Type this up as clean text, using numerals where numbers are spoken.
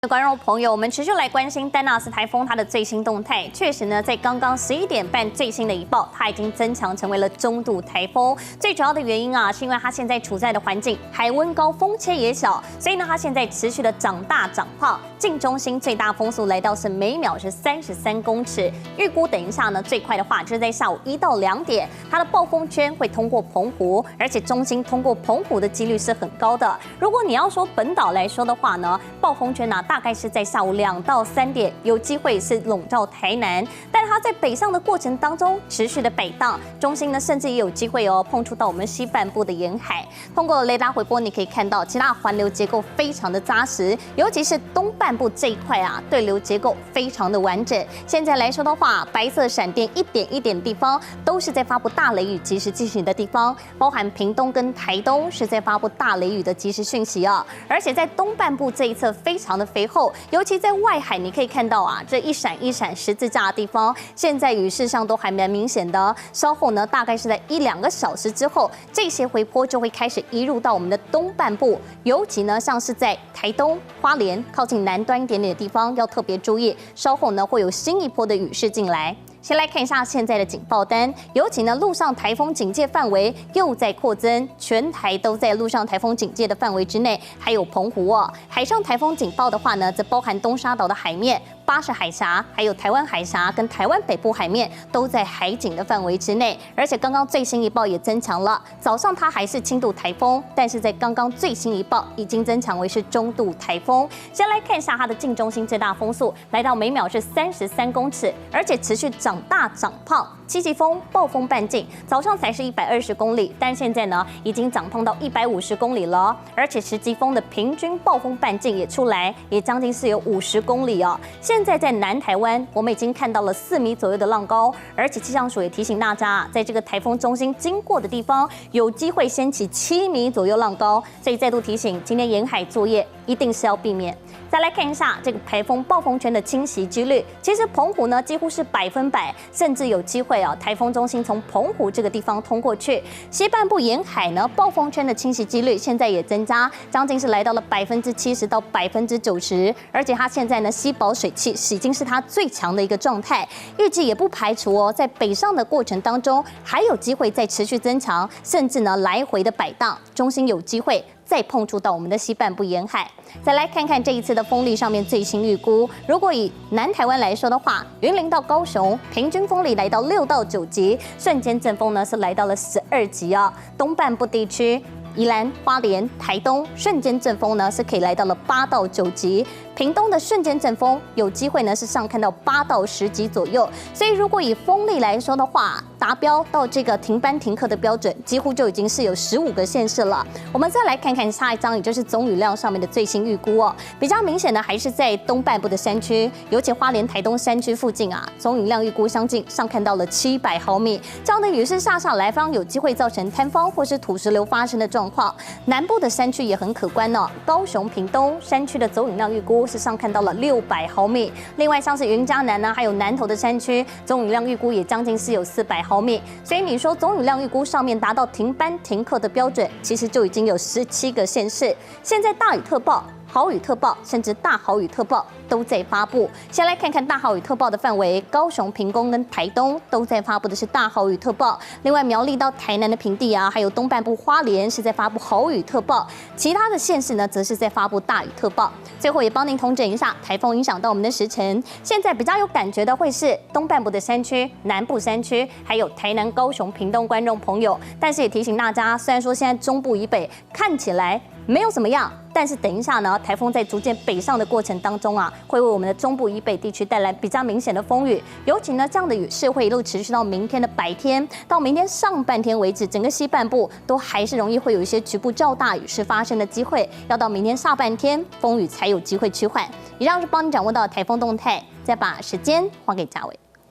观众朋友，我们持续来关心丹纳斯台风它的最新动态。确实呢，在刚刚11点半最新的一报，它已经增强成为了中度台风。最主要的原因啊，是因为它现在处在的环境海温高，风切也小，所以呢，它现在持续的长大长胖。近中心最大风速来到是每秒是33公尺。预估等一下呢，最快的话就是在下午1到2点，它的暴风圈会通过澎湖，而且中心通过澎湖的几率是很高的。如果你要说本岛来说的话呢，暴风圈大概是在下午2到3点有机会是笼罩台南，但它在北上的过程当中持续的摆荡，中心呢甚至也有机会碰触到我们西半部的沿海。通过雷达回波，你可以看到其他环流结构非常的扎实，尤其是东半部这一块啊，对流结构非常的完整。现在来说的话，白色闪电一点一点的地方都是在发布大雷雨及时进行的地方，包含屏东跟台东是在发布大雷雨的及时讯息啊，而且在东半部这一侧非常的肥厚。尤其在外海，你可以看到啊，这一闪一闪十字架的地方，现在雨势上都还蛮明显的。稍后呢，大概是在1-2个小时之后，这些回波就会开始移入到我们的东半部，尤其呢，像是在台东、花莲靠近南端一点点的地方，要特别注意。稍后呢，会有新一波的雨势进来。先来看一下现在的警报单，尤其呢，陆上台风警戒范围又在扩增，全台都在陆上台风警戒的范围之内，还有澎湖哦。海上台风警报的话呢，则包含东沙岛的海面、巴士海峡，还有台湾海峡跟台湾北部海面都在海警的范围之内。而且刚刚最新一报也增强了，早上它还是轻度台风，但是在刚刚最新一报已经增强为是中度台风。先来看一下它的近中心最大风速，来到每秒是33公尺，而且持续长大长胖。7级风、暴风半径，早上才是120公里，但现在呢已经长胖到150公里了，而且10级风的平均暴风半径也出来，也将近是有50公里哦。现在在南台湾，我们已经看到了4米左右的浪高，而且气象署也提醒大家，在这个台风中心经过的地方，有机会掀起7米左右浪高，所以再度提醒，今天沿海作业一定是要避免。再来看一下这个台风暴风圈的侵袭几率，其实澎湖呢几乎是100%，甚至有机会台风中心从澎湖这个地方通过去。西半部沿海呢，暴风圈的侵袭几率现在也增加，将近是来到了70%到90%，而且它现在呢吸饱水汽已经是它最强的一个状态，预计也不排除在北上的过程当中还有机会再持续增强，甚至呢来回的摆荡，中心有机会再碰触到我们的西半部沿海。再来看看这一次的风力上面最新预估，如果以南台湾来说的话，云林到高雄平均风力来到6到9级，瞬间阵风呢是来到了12级啊。东半部地区宜兰、花莲、台东瞬间阵风呢是可以来到了8到9级，屏东的瞬间阵风有机会呢是上看到8到10级左右。所以如果以风力来说的话，达标到这个停班停课的标准，几乎就已经是有15个县市了。我们再来看看下一张，也就是总雨量上面的最新预估哦。比较明显的还是在东半部的山区，尤其花莲、台东山区附近啊，总雨量预估相近上看到了700毫米。这样的雨势下来方，有机会造成坍方或是土石流发生的状况。南部的山区也很可观哦，高雄、屏东山区的总雨量预估是上看到了600毫米。另外像是云嘉南呢，还有南投的山区，总雨量预估也将近是有400毫米。所以你说总雨量预估上面达到停班停课的标准，其实就已经有17个县市。现在大雨特报、豪雨特报，甚至大豪雨特报都在发布。先来看看大豪雨特报的范围，高雄、屏东跟台东都在发布的是大豪雨特报。另外苗栗到台南的平地啊，还有东半部花莲是在发布豪雨特报，其他的县市呢则是在发布大雨特报。最后也帮您统整一下台风影响到我们的时程。现在比较有感觉的会是东半部的山区、南部山区，还有台南、高雄、屏东观众朋友。但是也提醒大家，虽然说现在中部以北看起来没有怎么样，但是等一下呢，台风在逐渐北上的过程当中啊，会为我们的中部以北地区带来比较明显的风雨，尤其呢这样的雨势会一路持续到明天的白天，到明天上半天为止，整个西半部都还是容易会有一些局部较大雨势发生的机会，要到明天下半天风雨才有机会趋缓。以上是帮你掌握到台风动态，再把时间还给嘉伟。